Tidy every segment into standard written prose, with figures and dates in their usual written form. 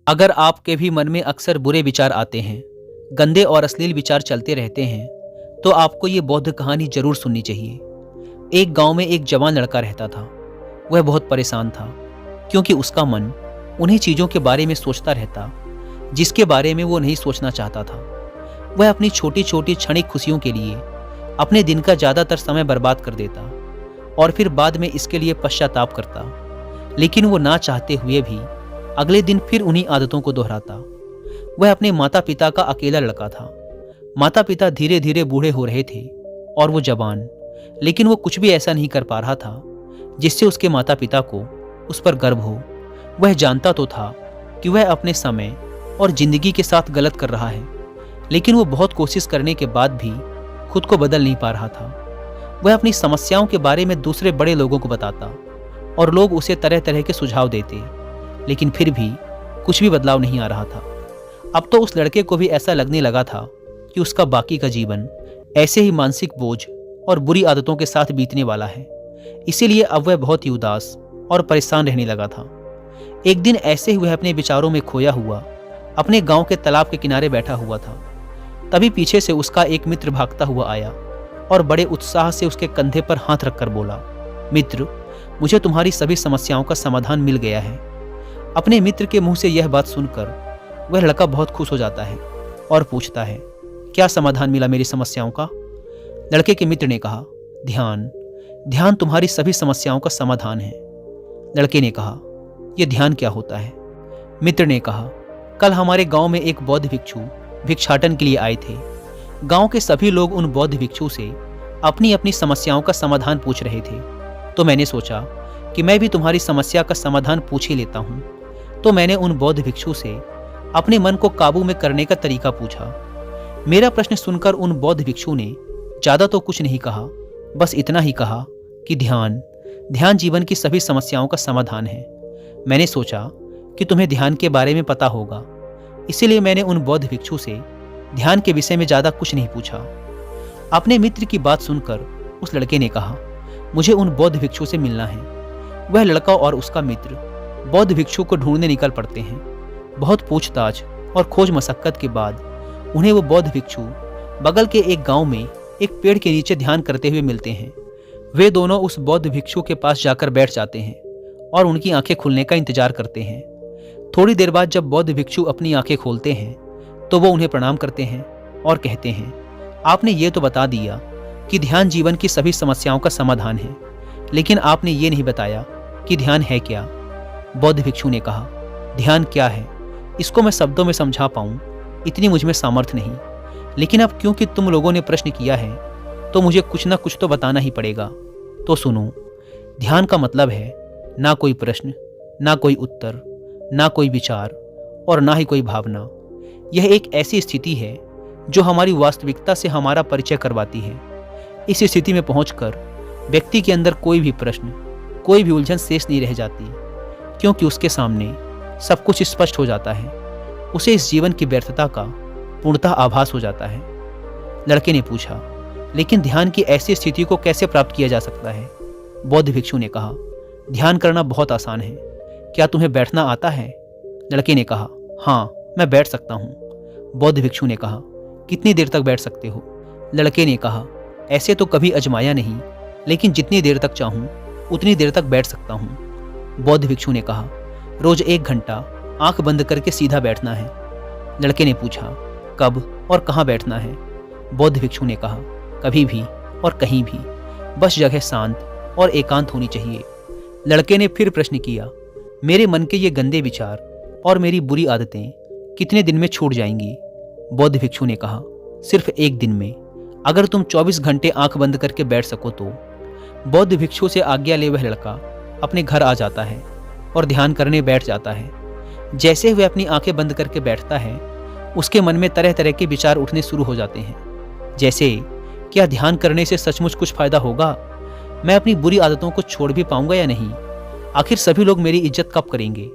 अगर आपके भी मन में अक्सर बुरे विचार आते हैं, गंदे और अश्लील विचार चलते रहते हैं, तो आपको ये बौद्ध कहानी जरूर सुननी चाहिए। एक गांव में एक जवान लड़का रहता था। वह बहुत परेशान था, क्योंकि उसका मन उन्हीं चीज़ों के बारे में सोचता रहता जिसके बारे में वो नहीं सोचना चाहता था। वह अपनी छोटी छोटी क्षणिक खुशियों के लिए अपने दिन का ज़्यादातर समय बर्बाद कर देता और फिर बाद में इसके लिए पश्चाताप करता। लेकिन वो ना चाहते हुए भी अगले दिन फिर उन्हीं आदतों को दोहराता। वह अपने माता पिता का अकेला लड़का था। माता पिता धीरे धीरे बूढ़े हो रहे थे और वो जवान, लेकिन वो कुछ भी ऐसा नहीं कर पा रहा था जिससे उसके माता पिता को उस पर गर्व हो। वह जानता तो था कि वह अपने समय और जिंदगी के साथ गलत कर रहा है, लेकिन वो बहुत कोशिश करने के बाद भी खुद को बदल नहीं पा रहा था। वह अपनी समस्याओं के बारे में दूसरे बड़े लोगों को बताता और लोग उसे तरह तरह के सुझाव देते, लेकिन फिर भी कुछ भी बदलाव नहीं आ रहा था। अब तो उस लड़के को भी ऐसा लगने लगा था कि उसका बाकी का जीवन ऐसे ही मानसिक बोझ और बुरी आदतों के साथ बीतने वाला है। इसीलिए अब वह बहुत ही उदास और परेशान रहने लगा था। एक दिन ऐसे ही वह अपने विचारों में खोया हुआ अपने गांव के तालाब के किनारे बैठा हुआ था। तभी पीछे से उसका एक मित्र भागता हुआ आया और बड़े उत्साह से उसके कंधे पर हाथ रखकर बोला, मित्र, मुझे तुम्हारी सभी समस्याओं का समाधान मिल गया है। अपने मित्र के मुंह से यह बात सुनकर वह लड़का बहुत खुश हो जाता है और पूछता है, क्या समाधान मिला मेरी समस्याओं का? लड़के के मित्र ने कहा, ध्यान। ध्यान तुम्हारी सभी समस्याओं का समाधान है। लड़के ने कहा, यह ध्यान क्या होता है? मित्र ने कहा, कल हमारे गांव में एक बौद्ध भिक्षु भिक्षाटन के लिए आए थे। गांव के सभी लोग उन बौद्ध भिक्षु से अपनी अपनी समस्याओं का समाधान पूछ रहे थे। तो मैंने सोचा कि मैं भी तुम्हारी समस्या का समाधान पूछ ही लेता हूँ। तो मैंने उन बौद्ध भिक्षु से अपने मन को काबू में करने का तरीका पूछा। मेरा प्रश्न सुनकर उन बौद्ध भिक्षु ने ज़्यादा तो कुछ नहीं कहा, बस इतना ही कहा कि ध्यान, ध्यान जीवन की सभी समस्याओं का समाधान है। मैंने सोचा कि तुम्हें ध्यान के बारे में पता होगा, इसीलिए मैंने उन बौद्ध भिक्षु से ध्यान के विषय में ज़्यादा कुछ नहीं पूछा। अपने मित्र की बात सुनकर उस लड़के ने कहा, मुझे उन बौद्ध भिक्षु से मिलना है। वह लड़का और उसका मित्र बौद्ध भिक्षु को ढूंढने निकल पड़ते हैं। बहुत पूछताछ और खोज मशक्कत के बाद उन्हें वो बौद्ध भिक्षु बगल के एक गांव में एक पेड़ के नीचे ध्यान करते हुए मिलते हैं। वे दोनों उस बौद्ध भिक्षु के पास जाकर बैठ जाते हैं और उनकी आंखें खुलने का इंतजार करते हैं। थोड़ी देर बाद जब बौद्ध भिक्षु अपनी आंखें खोलते हैं तो वो उन्हें प्रणाम करते हैं और कहते हैं, आपने ये तो बता दिया कि ध्यान जीवन की सभी समस्याओं का समाधान है, लेकिन आपने ये नहीं बताया कि ध्यान है क्या। बौद्ध भिक्षु ने कहा, ध्यान क्या है इसको मैं शब्दों में समझा पाऊं इतनी मुझ में सामर्थ्य नहीं, लेकिन अब क्योंकि तुम लोगों ने प्रश्न किया है तो मुझे कुछ ना कुछ तो बताना ही पड़ेगा। तो सुनो, ध्यान का मतलब है ना कोई प्रश्न, ना कोई उत्तर, ना कोई विचार और ना ही कोई भावना। यह एक ऐसी स्थिति है जो हमारी वास्तविकता से हमारा परिचय करवाती है। इस स्थिति में पहुंचकर व्यक्ति के अंदर कोई भी प्रश्न, कोई भी उलझन शेष नहीं रह जाती, क्योंकि उसके सामने सब कुछ स्पष्ट हो जाता है। उसे इस जीवन की व्यर्थता का पूर्णतः आभास हो जाता है। लड़के ने पूछा, लेकिन ध्यान की ऐसी स्थिति को कैसे प्राप्त किया जा सकता है? बौद्ध भिक्षु ने कहा, ध्यान करना बहुत आसान है। क्या तुम्हें बैठना आता है? लड़के ने कहा, हाँ, मैं बैठ सकता हूँ। बौद्ध भिक्षु ने कहा, कितनी देर तक बैठ सकते हो? लड़के ने कहा, ऐसे तो कभी आजमाया नहीं, लेकिन जितनी देर तक चाहूँ उतनी देर तक बैठ सकता हूँ। बौद्ध भिक्षु ने कहा, रोज 1 घंटा आंख बंद करके सीधा बैठना है। लड़के ने पूछा, कब और कहाँ बैठना है? बौद्ध भिक्षु ने कहा, कभी भी और कहीं भी, बस जगह शांत और एकांत होनी चाहिए। लड़के ने फिर प्रश्न किया, मेरे मन के ये गंदे विचार और मेरी बुरी आदतें कितने दिन में छूट जाएंगी? बौद्ध भिक्षु ने कहा, सिर्फ 1 दिन में, अगर तुम 24 घंटे आंख बंद करके बैठ सको तो। बौद्ध भिक्षु से आज्ञा ले वह लड़का अपने घर आ जाता है और ध्यान करने बैठ जाता है। जैसे वह अपनी आंखें बंद करके बैठता है, उसके मन में तरह तरह के विचार उठने शुरू हो जाते हैं। जैसे, क्या ध्यान करने से सचमुच कुछ फायदा होगा? मैं अपनी बुरी आदतों को छोड़ भी पाऊंगा या नहीं? आखिर सभी लोग मेरी इज्जत कब करेंगे?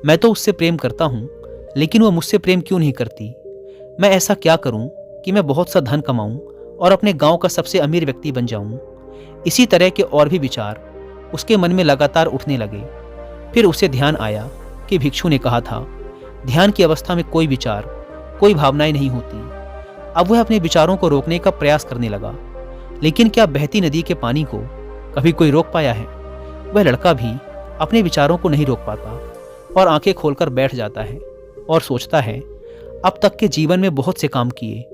मैं तो उससे प्रेम करता हूँ, लेकिन वो मुझसे प्रेम क्यों नहीं करती? मैं ऐसा क्या करूँ कि मैं बहुत सा धन कमाऊँ और अपने गांव का सबसे अमीर व्यक्ति बन जाऊँ? इसी तरह के और भी विचार उसके मन में लगातार उठने लगे। फिर उसे ध्यान आया कि भिक्षु ने कहा था, ध्यान की अवस्था में कोई विचार, कोई भावनाएं नहीं होती। अब वह अपने विचारों को रोकने का प्रयास करने लगा, लेकिन क्या बहती नदी के पानी को कभी कोई रोक पाया है? वह लड़का भी अपने विचारों को नहीं रोक पाता और आंखें खोलकर बैठ जाता है और सोचता है, अब तक के जीवन में बहुत से काम किए,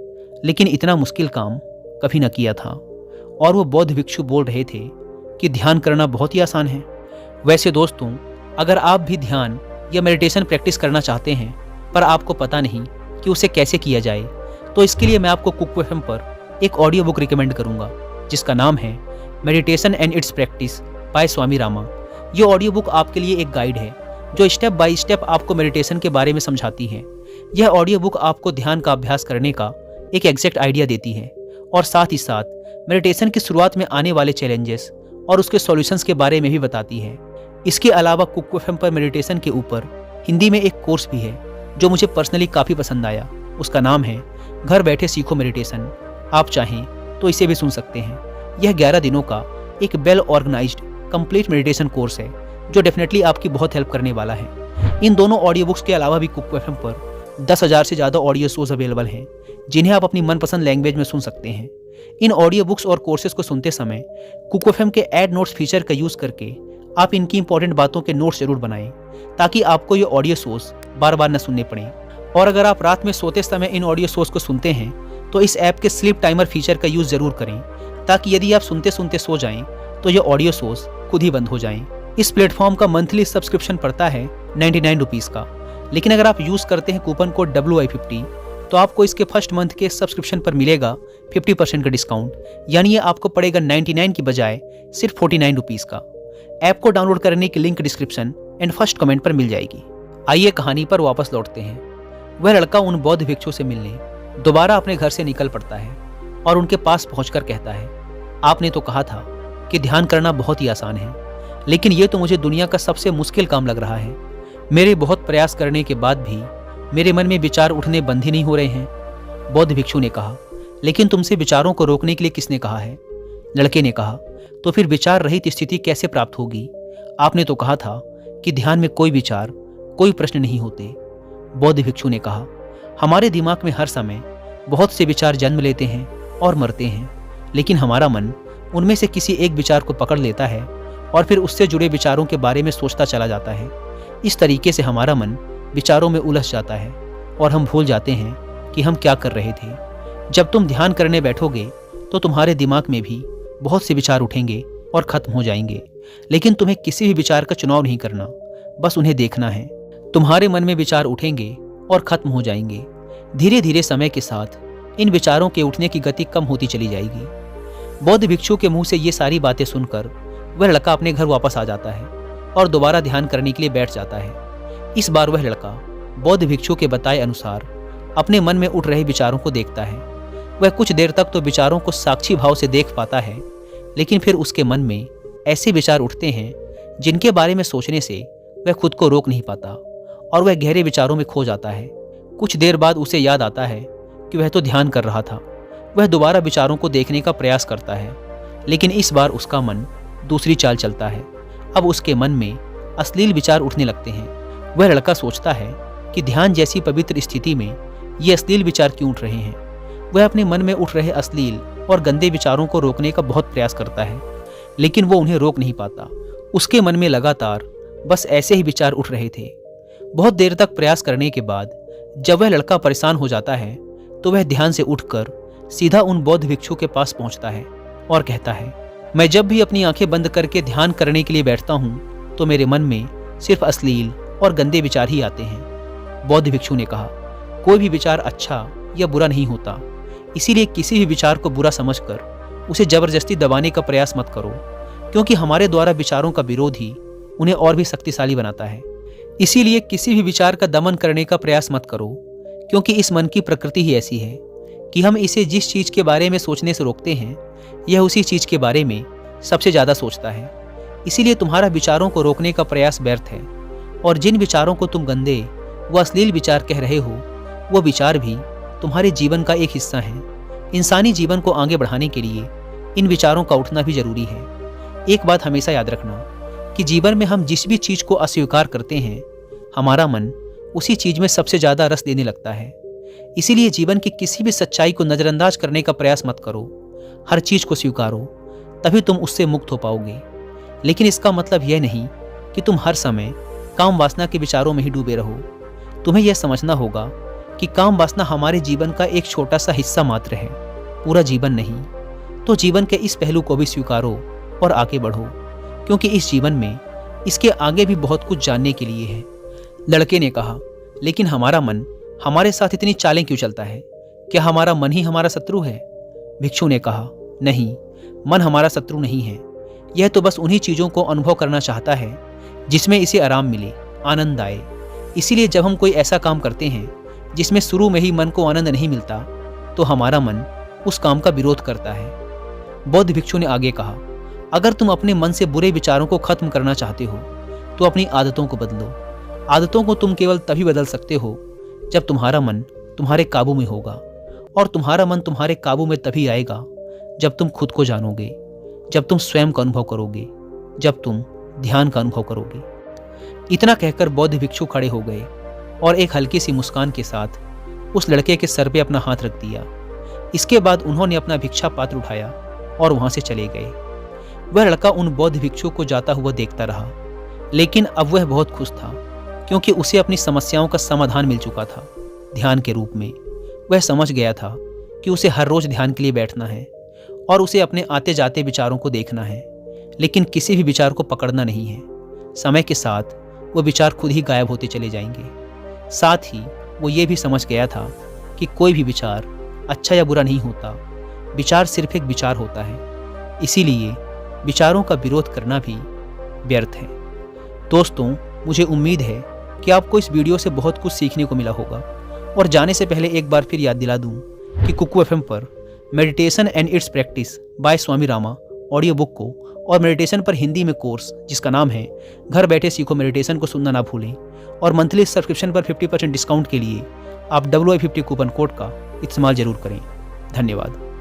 लेकिन इतना मुश्किल काम कभी न किया था। और वो बौद्ध भिक्षु बोल रहे थे कि ध्यान करना बहुत ही आसान है। वैसे दोस्तों, अगर आप भी ध्यान या मेडिटेशन प्रैक्टिस करना चाहते हैं पर आपको पता नहीं कि उसे कैसे किया जाए, तो इसके लिए मैं आपको कुक एफएम पर एक ऑडियो बुक रिकमेंड करूंगा जिसका नाम है meditation and it's practice by Swami Rama. ये ऑडियो बुक आपके लिए एक गाइड है जो स्टेप बाय स्टेप आपको मेडिटेशन के बारे में समझाती है। यह ऑडियो बुक आपको ध्यान का अभ्यास करने का एक एग्जैक्ट आइडिया देती है और साथ ही साथ मेडिटेशन की शुरुआत में आने वाले चैलेंजेस और उसके सॉल्यूशंस के बारे में भी बताती है। इसके अलावा कुक एफएम पर मेडिटेशन के ऊपर हिंदी में एक कोर्स भी है जो मुझे पर्सनली काफ़ी पसंद आया। उसका नाम है घर बैठे सीखो मेडिटेशन। आप चाहें तो इसे भी सुन सकते हैं। यह 11 दिनों का एक well organised complete meditation course है जो डेफिनेटली आपकी बहुत हेल्प करने वाला है। इन दोनों ऑडियो बुक्स के अलावा भी कुक एफएम पर 10,000 से ज़्यादा ऑडियो शोज अवेलेबल हैं जिन्हें आप अपनी मनपसंद लैंग्वेज में सुन सकते हैं। इन ऑडियो बुक्स और कोर्सेज को सुनते समय कुक एफएम के ऐड नोट्स फीचर का यूज़ करके आप इनकी इंपॉर्टेंट बातों के नोट्स जरूर बनाएं ताकि आपको ये ऑडियो शोज बार बार न सुनने पड़ें। और अगर आप रात में सोते समय इन ऑडियो शोज को सुनते हैं तो इस ऐप के स्लीप टाइमर फीचर का यूज़ जरूर करें ताकि यदि आप सुनते सुनते सो जाएं तो ये ऑडियो शोज खुद ही बंद हो जाएं। इस प्लेटफॉर्म का मंथली सब्सक्रिप्शन पड़ता है 99 रुपीज़ का, लेकिन अगर आप यूज़ करते हैं कूपन कोड WI50 तो आपको इसके फर्स्ट मंथ के सब्सक्रिप्शन पर मिलेगा 50% का डिस्काउंट, यानी ये आपको पड़ेगा 99 की बजाय सिर्फ 49 रुपीज़ का। ऐप को डाउनलोड करने की link description and first comment पर मिल जाएगी। आइए कहानी पर वापस लौटते हैं। वह लड़का उन बौद्ध भिक्षु से मिलने दोबारा अपने घर से निकल पड़ता है और उनके पास पहुंचकर कहता है, आपने तो कहा था कि ध्यान करना बहुत ही आसान है, लेकिन ये तो मुझे दुनिया का सबसे मुश्किल काम लग रहा है। मेरे बहुत प्रयास करने के बाद भी मेरे मन में विचार उठने बंद ही नहीं हो रहे हैं। बौद्ध भिक्षु ने कहा, लेकिन तुमसे विचारों को रोकने के लिए किसने कहा है? लड़के ने कहा, तो फिर विचार रहित स्थिति कैसे प्राप्त होगी? आपने तो कहा था कि ध्यान में कोई विचार, कोई प्रश्न नहीं होते। बौद्ध भिक्षु ने कहा, हमारे दिमाग में हर समय बहुत से विचार जन्म लेते हैं और मरते हैं, लेकिन हमारा मन उनमें से किसी एक विचार को पकड़ लेता है और फिर उससे जुड़े विचारों के बारे में सोचता चला जाता है। इस तरीके से हमारा मन विचारों में उलझ जाता है और हम भूल जाते हैं कि हम क्या कर रहे थे। जब तुम ध्यान करने बैठोगे तो तुम्हारे दिमाग में भी बहुत से विचार उठेंगे और खत्म हो जाएंगे, लेकिन तुम्हें किसी भी विचार का चुनाव नहीं करना, बस उन्हें देखना है। तुम्हारे मन में विचार उठेंगे और खत्म हो जाएंगे। धीरे धीरे समय के साथ इन विचारों के उठने की गति कम होती चली जाएगी। बौद्ध भिक्षु के मुंह से ये सारी बातें सुनकर वह लड़का अपने घर वापस आ जाता है और दोबारा ध्यान करने के लिए बैठ जाता है। इस बार वह लड़का बौद्ध भिक्षु के बताए अनुसार अपने मन में उठ रहे विचारों को देखता है। वह कुछ देर तक तो विचारों को साक्षी भाव से देख पाता है, लेकिन फिर उसके मन में ऐसे विचार उठते हैं जिनके बारे में सोचने से वह खुद को रोक नहीं पाता और वह गहरे विचारों में खो जाता है। कुछ देर बाद उसे याद आता है कि वह तो ध्यान कर रहा था। वह दोबारा विचारों को देखने का प्रयास करता है, लेकिन इस बार उसका मन दूसरी चाल चलता है। अब उसके मन में अश्लील विचार उठने लगते हैं। वह लड़का सोचता है कि ध्यान जैसी पवित्र स्थिति में ये अश्लील विचार क्यों उठ रहे हैं। वह अपने मन में उठ रहे अश्लील और गंदे विचारों को रोकने का बहुत प्रयास करता है, लेकिन वो उन्हें रोक नहीं पाता। उसके मन में लगातार बस ऐसे ही विचार उठ रहे थे। बहुत देर तक प्रयास करने के बाद जब वह लड़का परेशान हो जाता है तो वह ध्यान से उठकर सीधा उन बौद्ध भिक्षु के पास पहुंचता है और कहता है, मैं जब भी अपनी आंखें बंद करके ध्यान करने के लिए बैठता हूँ तो मेरे मन में सिर्फ अश्लील और गंदे विचार ही आते हैं। बौद्ध भिक्षु ने कहा, कोई भी विचार अच्छा या बुरा नहीं होता, इसीलिए किसी भी विचार को बुरा समझकर उसे जबरदस्ती दबाने का प्रयास मत करो, क्योंकि हमारे द्वारा विचारों का विरोध ही उन्हें और भी शक्तिशाली बनाता है। इसीलिए किसी भी विचार का दमन करने का प्रयास मत करो, क्योंकि इस मन की प्रकृति ही ऐसी है कि हम इसे जिस चीज़ के बारे में सोचने से रोकते हैं यह उसी चीज़ के बारे में सबसे ज़्यादा सोचता है। इसीलिए तुम्हारा विचारों को रोकने का प्रयास व्यर्थ है, और जिन विचारों को तुम गंदे व अश्लील विचार कह रहे हो वो विचार भी तुम्हारे जीवन का एक हिस्सा है। इंसानी जीवन को आगे बढ़ाने के लिए इन विचारों का उठना भी जरूरी है। एक बात हमेशा याद रखना कि जीवन में हम जिस भी चीज़ को अस्वीकार करते हैं हमारा मन उसी चीज में सबसे ज्यादा रस देने लगता है। इसीलिए जीवन की किसी भी सच्चाई को नजरअंदाज करने का प्रयास मत करो। हर चीज को स्वीकारो, तभी तुम उससे मुक्त हो पाओगे। लेकिन इसका मतलब यह नहीं कि तुम हर समय काम वासना के विचारों में ही डूबे रहो। तुम्हें यह समझना होगा कि काम वासना हमारे जीवन का एक छोटा सा हिस्सा मात्र है, पूरा जीवन नहीं। तो जीवन के इस पहलू को भी स्वीकारो और आगे बढ़ो, क्योंकि इस जीवन में इसके आगे भी बहुत कुछ जानने के लिए है। लड़के ने कहा, लेकिन हमारा मन हमारे साथ इतनी चालें क्यों चलता है? क्या हमारा मन ही हमारा शत्रु है? भिक्षु ने कहा, नहीं, मन हमारा शत्रु नहीं है। यह तो बस उन्हीं चीज़ों को अनुभव करना चाहता है जिसमें इसे आराम मिले, आनंद आए। इसीलिए जब हम कोई ऐसा काम करते हैं जिसमें शुरू में ही मन को आनंद नहीं मिलता, तो हमारा मन उस काम का विरोध करता है। बौद्ध भिक्षु ने आगे कहा, अगर तुम अपने मन से बुरे विचारों को खत्म करना चाहते हो तो अपनी आदतों को बदलो। आदतों को तुम केवल तभी बदल सकते हो जब तुम्हारा मन तुम्हारे काबू में होगा, और तुम्हारा मन तुम्हारे काबू में तभी आएगा जब तुम खुद को जानोगे, जब तुम स्वयं का अनुभव करोगे, जब तुम ध्यान का अनुभव करोगे। इतना कहकर बौद्ध भिक्षु खड़े हो गए और एक हल्की सी मुस्कान के साथ उस लड़के के सर पे अपना हाथ रख दिया। इसके बाद उन्होंने अपना भिक्षा पात्र उठाया और वहां से चले गए। वह लड़का उन बौद्ध भिक्षु को जाता हुआ देखता रहा, लेकिन अब वह बहुत खुश था, क्योंकि उसे अपनी समस्याओं का समाधान मिल चुका था ध्यान के रूप में। वह समझ गया था कि उसे हर रोज ध्यान के लिए बैठना है और उसे अपने आते जाते विचारों को देखना है, लेकिन किसी भी विचार को पकड़ना नहीं है। समय के साथ वो विचार खुद ही गायब होते चले जाएंगे। साथ ही वो ये भी समझ गया था कि कोई भी विचार अच्छा या बुरा नहीं होता, विचार सिर्फ एक विचार होता है। इसीलिए विचारों का विरोध करना भी व्यर्थ है। दोस्तों, मुझे उम्मीद है कि आपको इस वीडियो से बहुत कुछ सीखने को मिला होगा। और जाने से पहले एक बार फिर याद दिला दूं कि कुकू FM पर meditation and it's practice by Swami Rama audio book को और मेडिटेशन पर हिंदी में कोर्स जिसका नाम है घर बैठे सीखो मेडिटेशन को सुनना ना भूलें। और मंथली सब्सक्रिप्शन पर 50% डिस्काउंट के लिए आप WI50 कूपन कोड का इस्तेमाल जरूर करें। धन्यवाद।